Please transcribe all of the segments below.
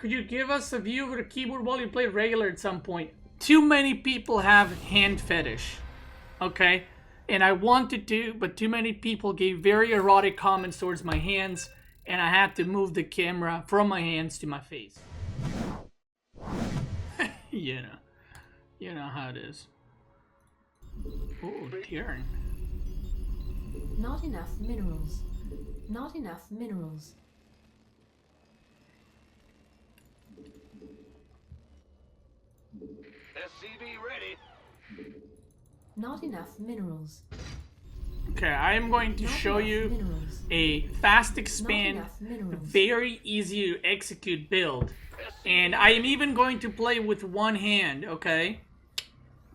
Could you give us a view of the keyboard while you play regular at some point? Too many people have hand fetish. Okay? And I wanted to, but too many people gave very erotic comments towards my hands, and I had to move the camera from my hands to my face. You know how it is. Oh, Darren. Not enough minerals. Not enough minerals. SCV ready. Not enough minerals. Okay, I am going to show you a fast expand, very easy to execute build. And I am even going to play with one hand, okay?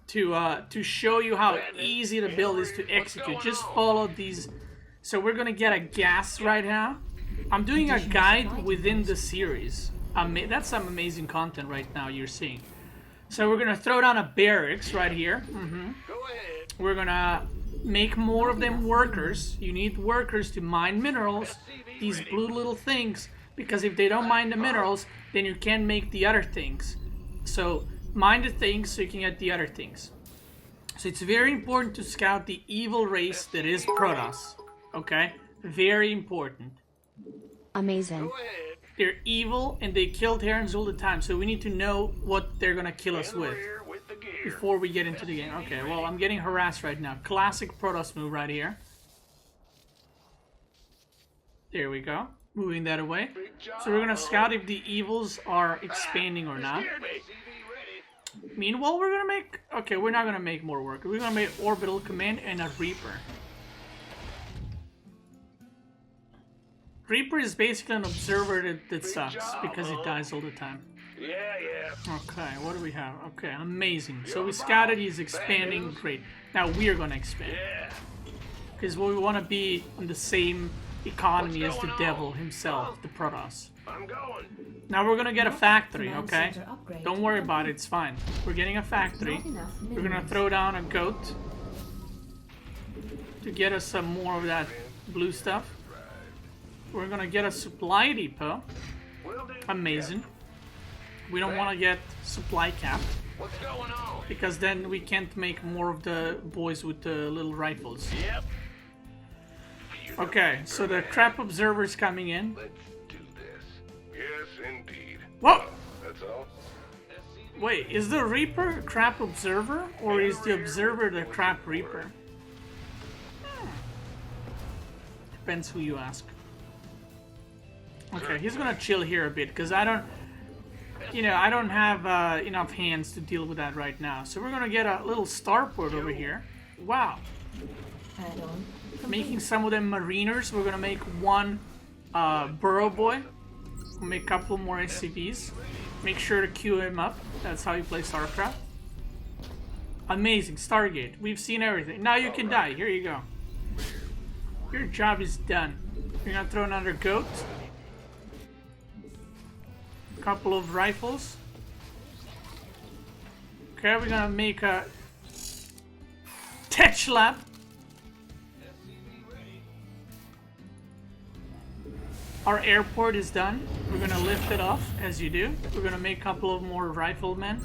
To show you how easy the build is to execute. Just follow these. So we're gonna get a gas right now. I'm doing a guide within the series. That's some amazing content right now you're seeing. So we're gonna throw down a barracks right here. We're gonna make more of them workers. You need workers to mine minerals, these blue little things, because if they don't mine the minerals, then you can't make the other things. So mine the things so you can get the other things. So it's very important to scout the evil race that is Protoss. Okay? Very important. Amazing. They're evil and they kill Terrans all the time, so we need to know what they're gonna kill us with before we get into the game. Okay, well, I'm getting harassed right now. Classic Protoss move right here. There we go. Moving that away. So we're gonna scout if the evils are expanding or not. Meanwhile, we're gonna make... Okay, we're not gonna make more work. We're gonna make Orbital Command and a Reaper. Reaper is basically an observer that sucks because it dies all the time. Okay, what do we have? Okay, amazing. So we scouted, he's expanding, great. Now we're gonna expand. Because we want to be on the same economy as the devil himself, the Protoss. Now we're gonna get a factory, okay? Don't worry about it, it's fine. We're getting a factory. We're gonna throw down a goat to get us some more of that blue stuff. We're gonna get a supply depot. Amazing. We don't want to get supply capped, because then we can't make more of the boys with the little rifles. Okay, so the crap observer's coming in. Let's do this. Yes, indeed. Whoa! That's all. Wait, is the Reaper a crap observer, or is the observer the crap Reaper? Depends who you ask. Okay, he's gonna chill here a bit, because I don't have enough hands to deal with that right now. So we're gonna get a little starport over here. Wow. Making some of them mariners. We're gonna make one burrow boy. We'll make a couple more SCVs. Make sure to queue him up. That's how you play StarCraft. Amazing. Stargate. We've seen everything. Now you can die. Here you go. Your job is done. You're gonna throw another goat. Couple of rifles. Okay, we're gonna make a tech lab. Our airport is done. We're gonna lift it off, as you do. We're gonna make a couple of more riflemen.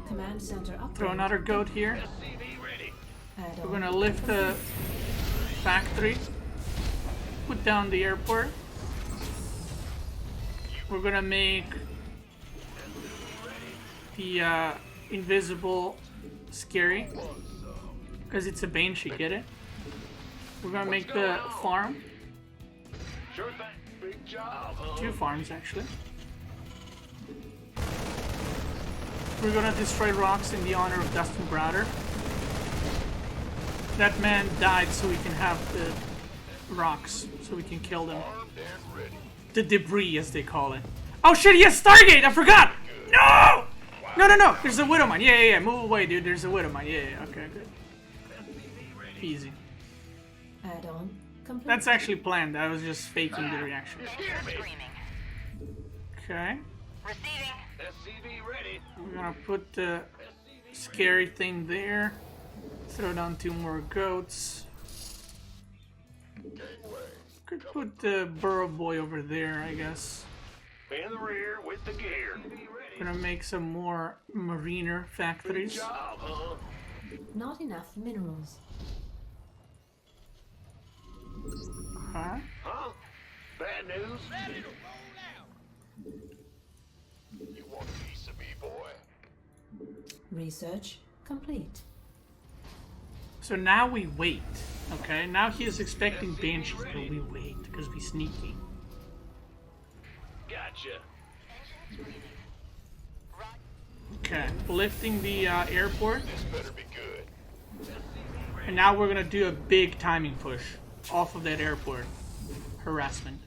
Command center upgrade. Throw another goat here. We're gonna lift the factory. Put down the airport. We're gonna make the invisible scary, because it's a Banshee, get it? We're gonna make the farm. Sure thing. Big job. 2 farms, actually. We're gonna destroy rocks in the honor of Dustin Browder. That man died so we can have the rocks, so we can kill them. The debris, as they call it. Oh shit, yes, Stargate! I forgot! No! No! There's a Widowmine. Yeah. Move away, dude. There's a Widowmine. Yeah. Okay, good. Easy. Add-on complete. That's actually planned. I was just faking the reaction. Okay. SCV ready. We're gonna put the scary thing there. Throw down 2 more goats. Could put the burrow boy over there, I guess. In the rear with the gear. Gonna make some more mariner Big factories. job, huh? Not enough minerals. Huh? Huh? Bad news? Ready to roll out. You want a piece of me, boy? Research complete. So now we wait. Okay, now he is expecting banshees, but we wait because we sneaky. Gotcha. Okay, lifting the airport, This better be good. and now we're gonna do a big timing push off of that airport. Harassment.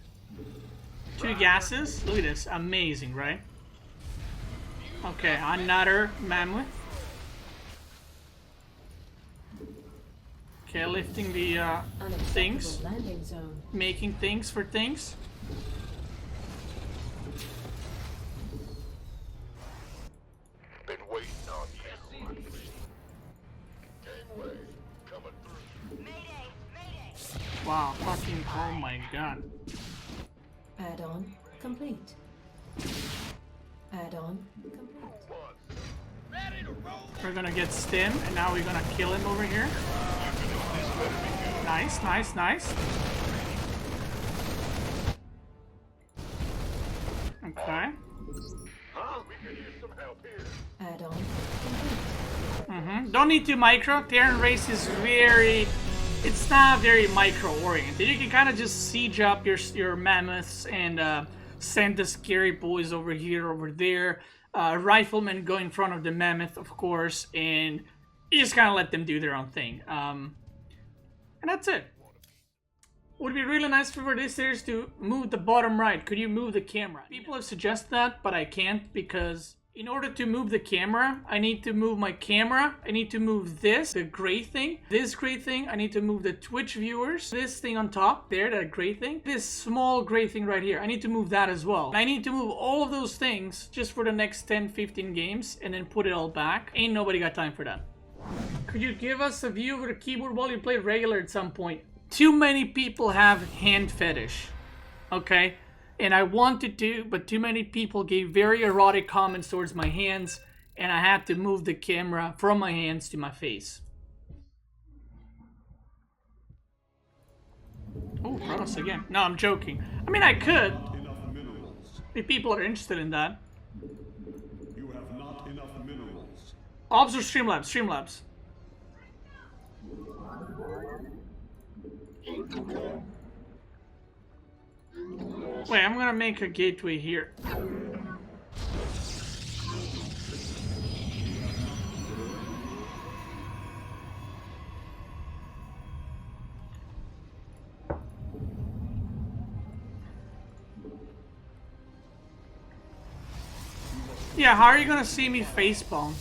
2 gases. Look at this, amazing, right? Okay, another mammoth. Okay, lifting the things, Unacceptable landing zone. making things for things. Been waiting on you. Gangway coming through. Wow, fucking, oh my god. Add-on complete. Add-on complete. We're gonna get Stim, and now we're gonna kill him over here. Nice, nice, nice. Okay. Huh? We could use some help here. Add-on complete. Don't need to micro. Terran race is very... It's not very micro-oriented. You can kind of just siege up your mammoths and send the scary boys over here, over there. Riflemen go in front of the mammoth, of course, and you just kind of let them do their own thing. And that's it. Would be really nice for this series to move the bottom right. Could you move the camera? People have suggested that, but I can't because in order to move the camera, I need to move my camera. I need to move this, the gray thing. This gray thing, I need to move the Twitch viewers. This thing on top there, that gray thing. This small gray thing right here, I need to move that as well. I need to move all of those things just for the next 10, 15 games and then put it all back. Ain't nobody got time for that. Could you give us a view of the keyboard while you play regular at some point? Too many people have hand fetish, okay? And I wanted to, but too many people gave very erotic comments towards my hands, and I had to move the camera from my hands to my face. Oh, Proxy again. No, I'm joking. I mean, I could. If people are interested in that. You have not enough minerals. Obs or Streamlabs? Streamlabs. Wait, I'm gonna make a gateway here. Yeah, how are you gonna see me facepalm?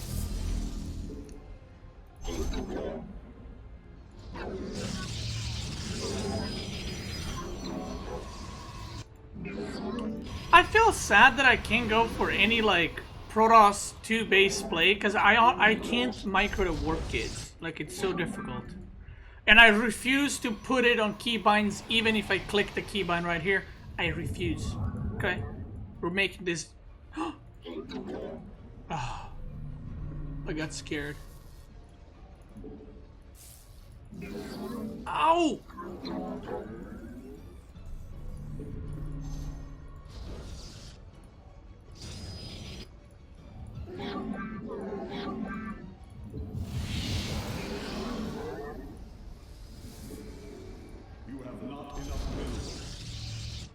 I feel sad that I can't go for any like Protoss 2 base play because I can't micro the warp gates. Like, it's so difficult. And I refuse to put it on keybinds even if I click the keybind right here. I refuse. Okay? We're making this... Oh, I got scared. Ow! You have not enough minerals.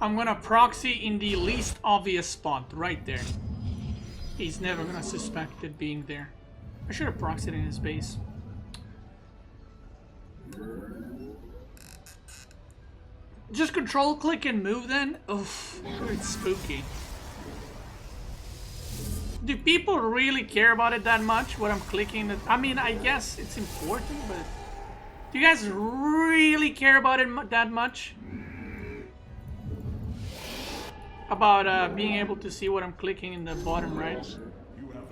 I'm gonna proxy in the least obvious spot, right there. He's never gonna suspect it being there. I should have proxied in his base. Just control click and move then? Oof, it's spooky. Do people really care about it that much, what I'm clicking? I mean, I guess it's important, but... Do you guys really care about it that much? About being able to see what I'm clicking in the bottom right? You have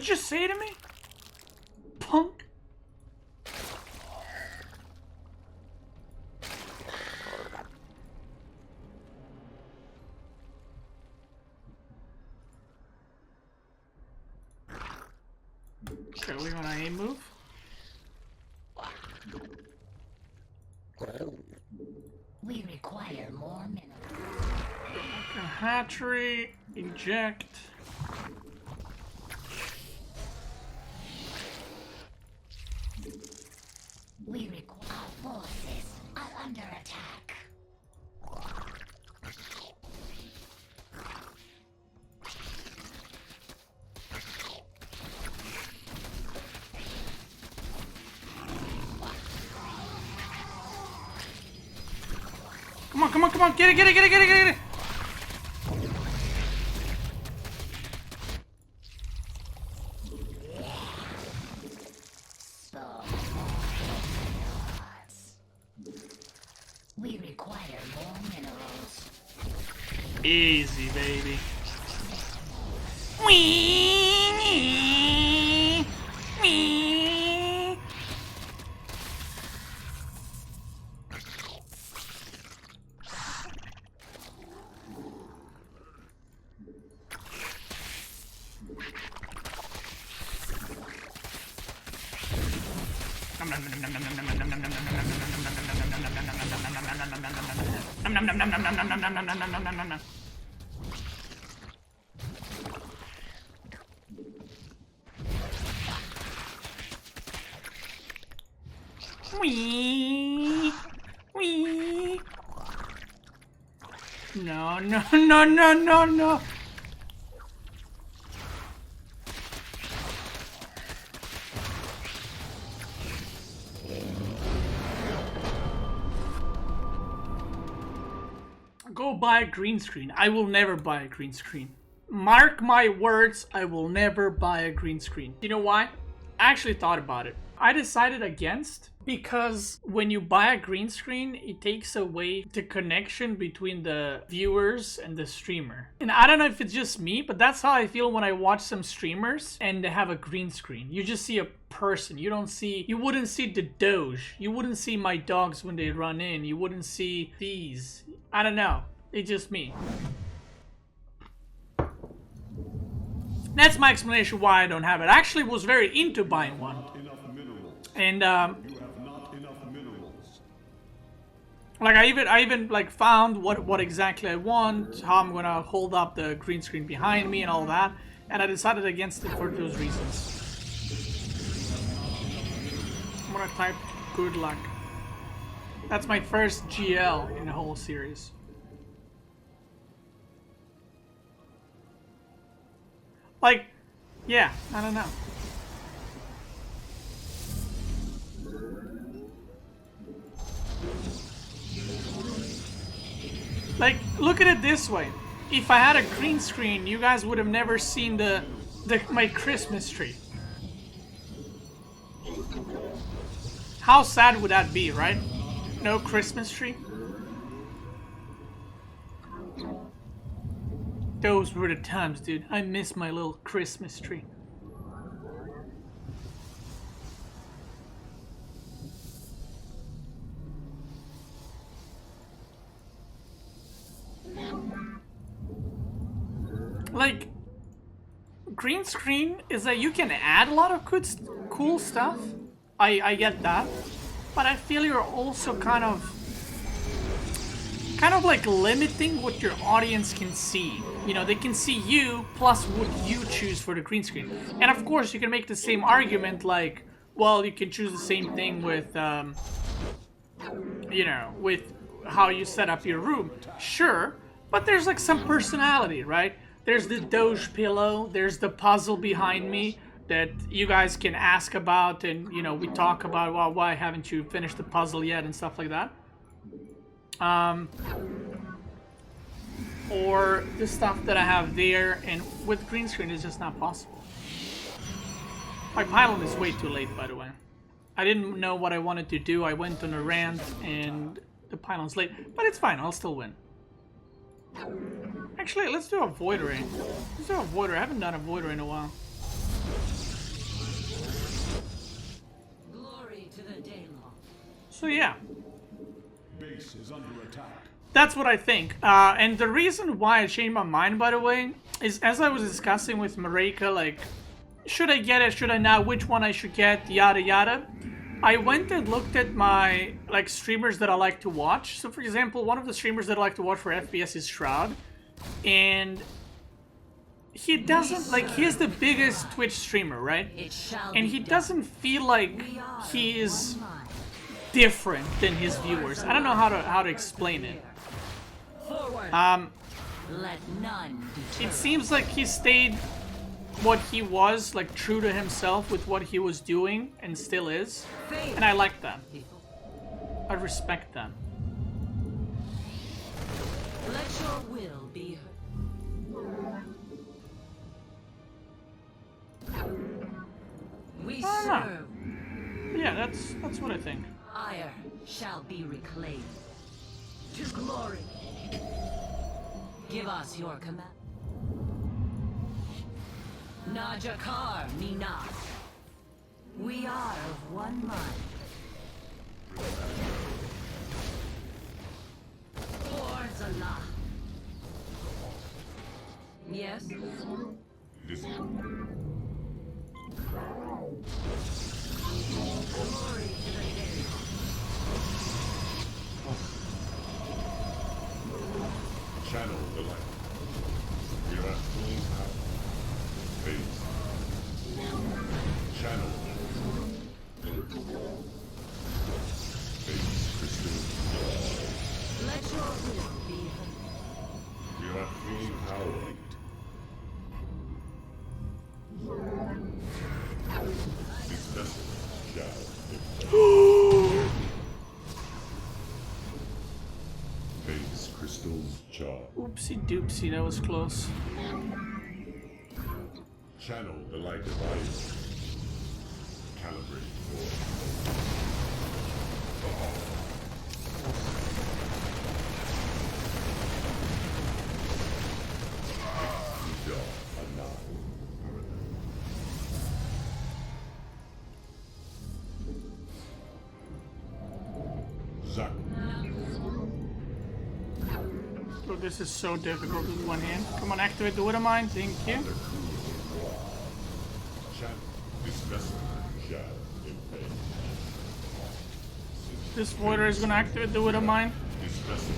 What'd you say to me? Punk? Okay, we want to aim move. We require more minerals. Okay, hatchery, inject. We require our forces are under attack. Come on, come on, come on, get it, get it, get it, get it, get it! We require more minerals. Easy, baby. Wee! Wee! Wee! Wee! No, no, no, no, no, no! Go buy a green screen. I will never buy a green screen. Mark my words, I will never buy a green screen. You know why? I actually thought about it. I decided against because when you buy a green screen, it takes away the connection between the viewers and the streamer. And I don't know if it's just me, but that's how I feel when I watch some streamers and they have a green screen. You just see a person. You wouldn't see the Doge. You wouldn't see my dogs when they run in. You wouldn't see these. I don't know. It's just me. That's my explanation why I don't have it. I actually was very into buying one. And You have not enough minerals. like I even like found what exactly I want, how I'm gonna hold up the green screen behind me and all that, and I decided against it for those reasons. I'm gonna type good luck. That's my first GL in the whole series. Like, yeah, I don't know. Like, look at it this way. If I had a green screen, you guys would have never seen my Christmas tree. How sad would that be, right? No Christmas tree? Those were the times, dude. I miss my little Christmas tree. Like, green screen is that you can add a lot of cool stuff. I get that. But I feel you're also kind of like limiting what your audience can see. You know, they can see you plus what you choose for the green screen. And of course, you can make the same argument like, well, you can choose the same thing with, you know, with how you set up your room. Sure, but there's like some personality, right? There's the Doge pillow, there's the puzzle behind me that you guys can ask about, and, you know, we talk about, well, why haven't you finished the puzzle yet and stuff like that. Or the stuff that I have there, and with green screen it's just not possible. My pylon is way too late, by the way. I didn't know what I wanted to do. I went on a rant and the pylon's late, but it's fine, I'll still win. Actually, let's do a void ray. Let's do a void ray. I haven't done a void ray in a while. So yeah. Base is under attack. That's what I think. And the reason why I changed my mind, by the way, is as I was discussing with Marika, like, should I get it, should I not, which one I should get, yada yada. I went and looked at my, like, streamers that I like to watch. So, for example, one of the streamers that I like to watch for FPS is Shroud. And he doesn't, like, he is the biggest Twitch streamer, right? And he doesn't feel like he is different than his viewers. I don't know how to explain it. Let none It seems like he stayed what he was, like, true to himself with what he was doing, and still is. And I like that. I respect that. let your will be heard. We I don't know. serve. Yeah, that's what I think. Ire shall be reclaimed. To glory. Give us your command. Najakar Mina. We are of one mind. Towards Allah. Yes? This Glory to the day. channel the light. We are at full power. Base. Channel. Base crystal. Let your will be heard. We are at full power. This vessel shall base crystal charge. Oopsie doopsie, that was close. Channel the light device. Calibrate for Zach. Oh, this is so difficult with one hand. Come on, activate the Widow Mine. Thank you. Channel this vessel shall invade. This Voider is gonna activate the Widow Mine. This vessel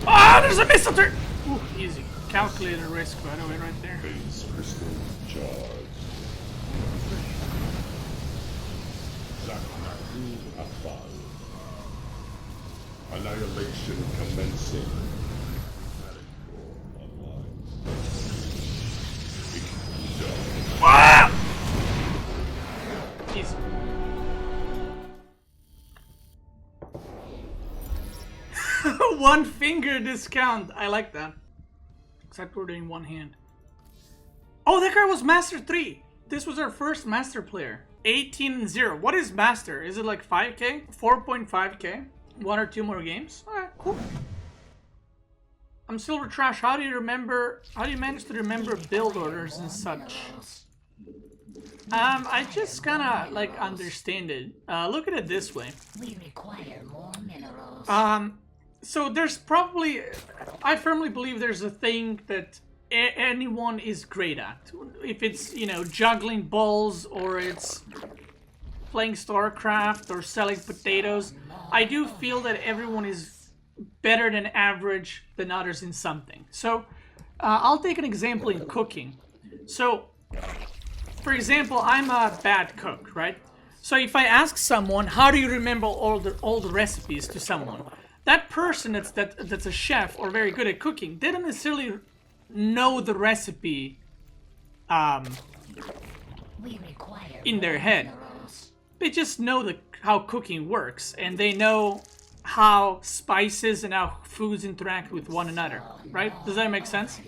Ah, there's a missile turret! Ooh, easy. Calculated risk, by the way, right there. base crystal charge. Zach Naku Afal. Annihilation commencing. Online. Ah! Easy. One finger discount. I like that. Except we're doing one hand. Oh, that guy was Master 3. This was our first Master player. 18-0. What is Master? Is it like 5k? 4.5k? 1 or 2 more games? Alright, cool. I'm Silver Trash. How do you manage to remember build orders and such? I just kinda like understand it. Look at it this way. We require more minerals. So there's probably, I firmly believe there's a thing that anyone is great at. If it's, you know, juggling balls or it's playing StarCraft or selling potatoes, I do feel that everyone is better than average than others in something. So I'll take an example in cooking. So, for example, I'm a bad cook, right? So if I ask someone, how do you remember all the recipes to someone? That person that's a chef or very good at cooking didn't necessarily know the recipe We require in their more head. minerals. They just know how cooking works, and they know how spices and how foods interact with one another, right? Does that make sense?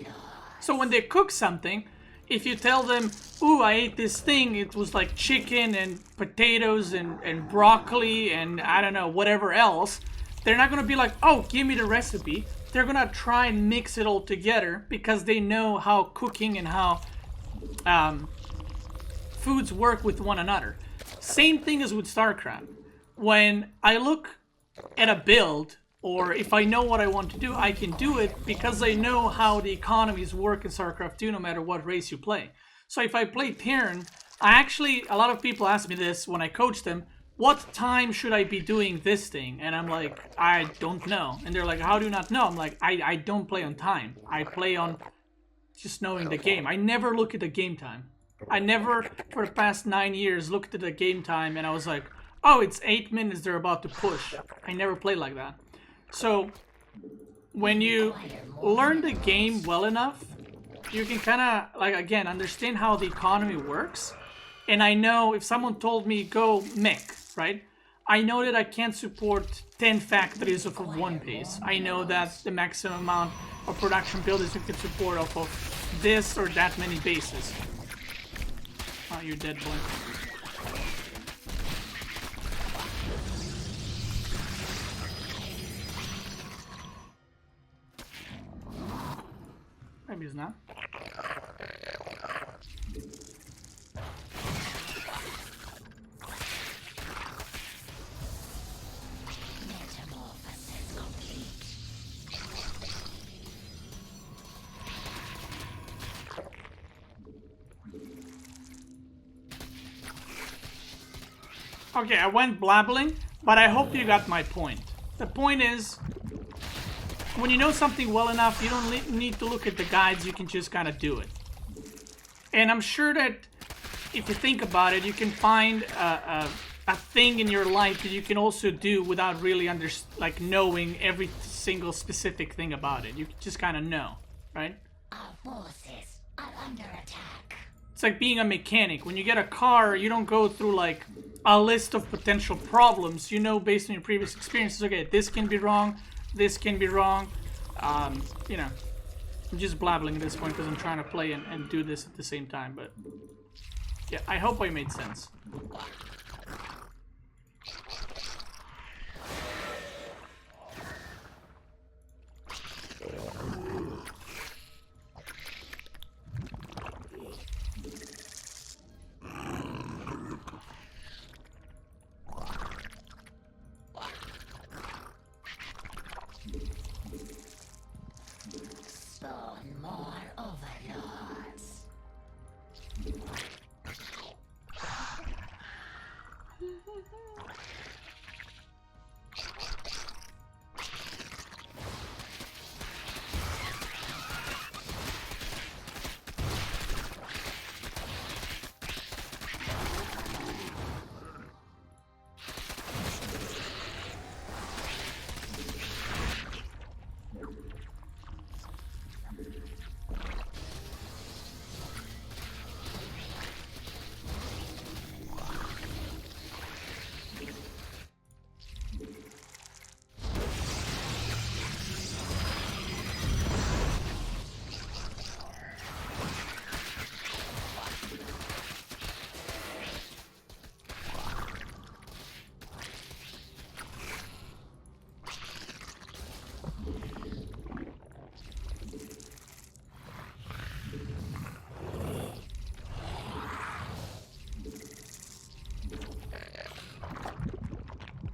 So when they cook something, if you tell them, ooh, I ate this thing, it was like chicken and potatoes and broccoli and I don't know, whatever else, they're not gonna be like, oh, give me the recipe. They're gonna try and mix it all together because they know how cooking and how foods work with one another. Same thing as with StarCraft. when I look at a build, or if I know what I want to do, I can do it because I know how the economies work in StarCraft II no matter what race you play. So if I play Terran, a lot of people ask me this when I coach them, what time should I be doing this thing? And I'm like, I don't know. And they're like, how do you not know? I'm like, I don't play on time. I play on just knowing the game. I never look at the game time. I never, for the past 9 years, looked at the game time and I was like, oh, it's 8 minutes, they're about to push. I never played like that. So, when you learn the game well enough, you can kind of, like, again, understand how the economy works. And I know if someone told me, go mech, right? I know that I can't support 10 factories off of one base. I know that the maximum amount of production builders you can support off of this or that many bases. Oh, you're dead, boy. Maybe he's not. Metamorphosis complete. Okay, I went blabbling, but I hope you got my point. The point is, when you know something well enough, you don't need to look at the guides, you can just kind of do it. And I'm sure that if you think about it, you can find a thing in your life that you can also do without really knowing every single specific thing about it. You just kind of know, right? Our forces are under attack. It's like being a mechanic. When you get a car, you don't go through like a list of potential problems. You know, based on your previous experiences, okay, this can be wrong, this can be wrong. You know, I'm just blabbling at this point because I'm trying to play and do this at the same time. But yeah, I hope I made sense. Spawn more overlords.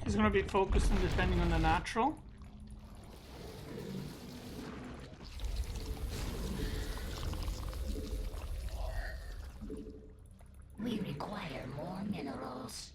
He's gonna be focused on defending on the natural. We require more minerals.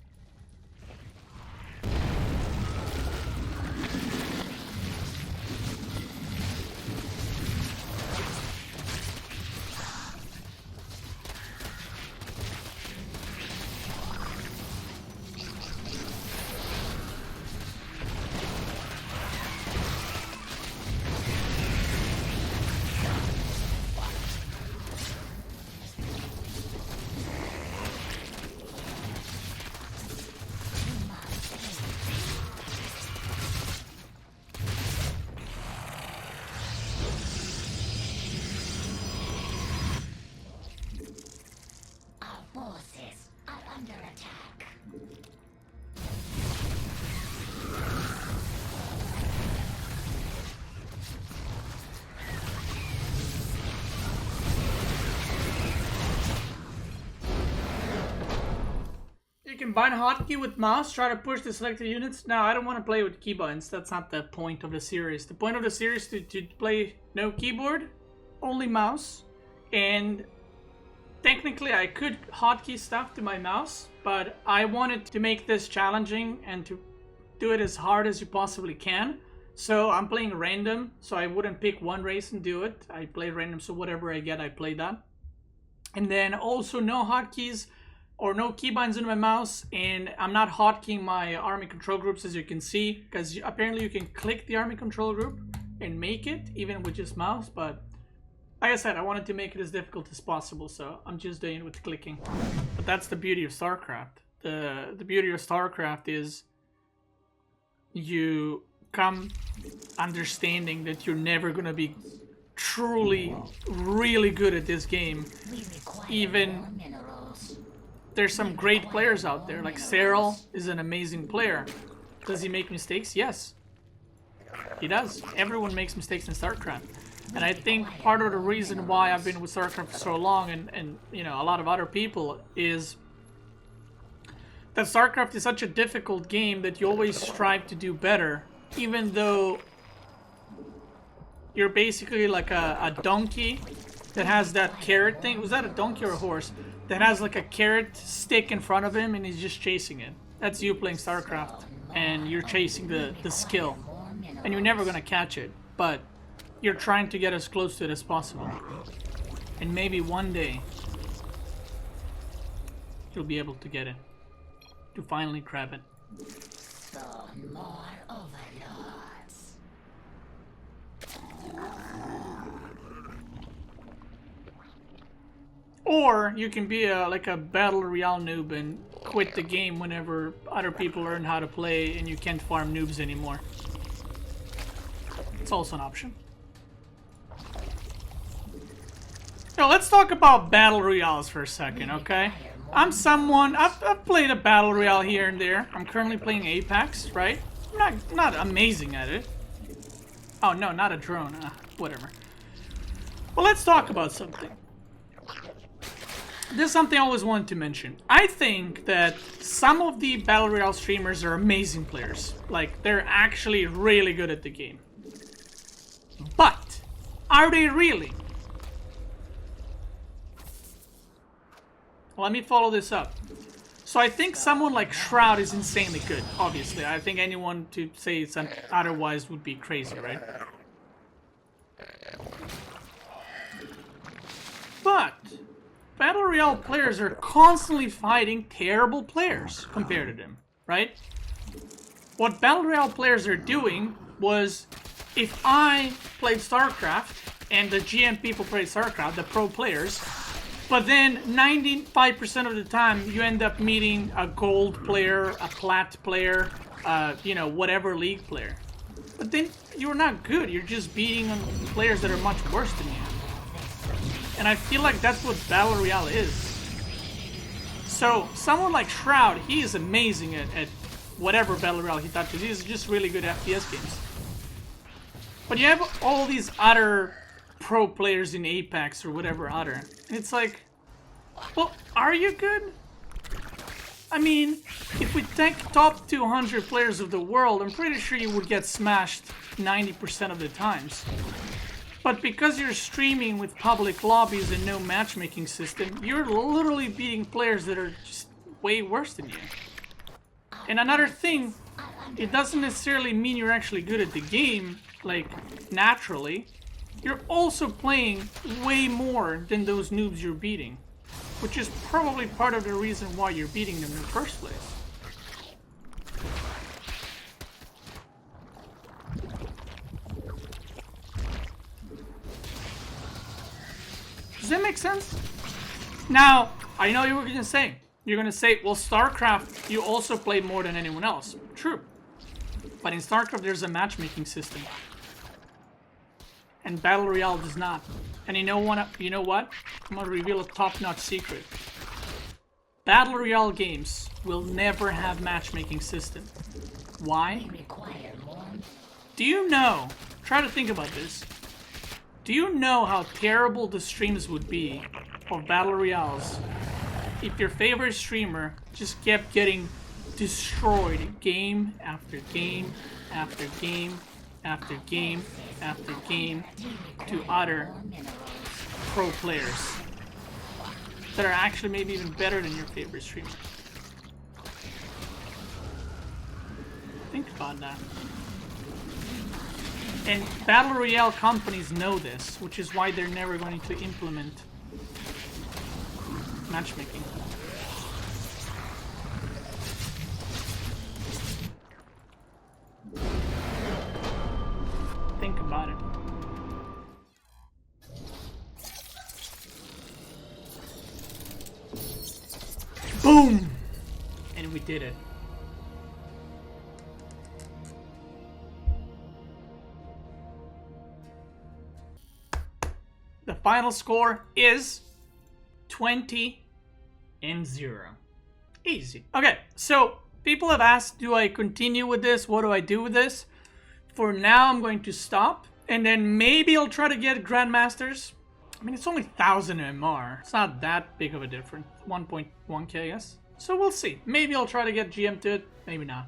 You can bind hotkey with mouse, try to push the selected units. No, I don't want to play with keybuttons. That's not the point of the series. The point of the series is to play no keyboard, only mouse. And technically I could hotkey stuff to my mouse, but I wanted to make this challenging and to do it as hard as you possibly can. So I'm playing random, so I wouldn't pick one race and do it. I play random, so whatever I get, I play that. And then also no hotkeys or no keybinds in my mouse, and I'm not hotkeying my army control groups, as you can see, because apparently you can click the army control group and make it, even with just mouse, but like I said, I wanted to make it as difficult as possible, so I'm just doing it with clicking. But that's the beauty of StarCraft. The beauty of StarCraft is you come understanding that you're never going to be truly really good at this game. Even there's some great players out there, like Cyril is an amazing player. Does he make mistakes? Yes, he does. Everyone makes mistakes in StarCraft, and I think part of the reason why I've been with StarCraft for so long, and you know, a lot of other people, is that StarCraft is such a difficult game that you always strive to do better, even though you're basically like a donkey that has that carrot thing. Was that a donkey or a horse? That has like a carrot stick in front of him and he's just chasing it. That's you playing StarCraft, and you're chasing the skill. And you're never gonna catch it, but you're trying to get as close to it as possible. And maybe one day you'll be able to get it. To finally grab it. More overlords. Or you can be like a battle royale noob and quit the game whenever other people learn how to play and you can't farm noobs anymore. It's also an option. Now let's talk about battle royales for a second, okay? I'm someone, I've played a battle royale here and there. I'm currently playing Apex, right? I'm not amazing at it. Oh no, not a drone, whatever. Well, let's talk about something. This is something I always wanted to mention. I think that some of the battle royale streamers are amazing players. Like, they're actually really good at the game. But, are they really? Let me follow this up. So I think someone like Shroud is insanely good, obviously. I think anyone to say it's otherwise would be crazy, right? But Battle Royale players are constantly fighting terrible players compared to them, right? What Battle Royale players are doing was, if I played StarCraft and the GM people played StarCraft, the pro players, but then 95% of the time you end up meeting a gold player, a plat player, you know, whatever league player. But then you're not good, you're just beating on players that are much worse than you. And I feel like that's what Battle Royale is. So, someone like Shroud, he is amazing at whatever Battle Royale he touches. He's just really good at FPS games. But you have all these other pro players in Apex or whatever other. And it's like, well, are you good? I mean, if we take top 200 players of the world, I'm pretty sure you would get smashed 90% of the times. But because you're streaming with public lobbies and no matchmaking system, you're literally beating players that are just way worse than you. And another thing, it doesn't necessarily mean you're actually good at the game, like, naturally. You're also playing way more than those noobs you're beating, which is probably part of the reason why you're beating them in the first place. Does that make sense? Now, I know you were going to say. You're going to say, well, StarCraft, you also play more than anyone else. True. But in StarCraft, there's a matchmaking system. And Battle Royale does not. And you know what? I'm going to reveal a top-notch secret. Battle Royale games will never have matchmaking system. Why? Do you know? Try to think about this. Do you know how terrible the streams would be of Battle Royales if your favorite streamer just kept getting destroyed game after game after game after game after game to other pro players that are actually maybe even better than your favorite streamer. Think about that. And Battle Royale companies know this, which is why they're never going to implement matchmaking. Think about it. Boom! And we did it. The final score is 20-0. Easy. Okay, so people have asked, do I continue with this? What do I do with this? For now, I'm going to stop. And then maybe I'll try to get Grandmasters. I mean, it's only 1,000 MR. It's not that big of a difference. 1.1k, I guess. So we'll see. Maybe I'll try to get GM to it. Maybe not.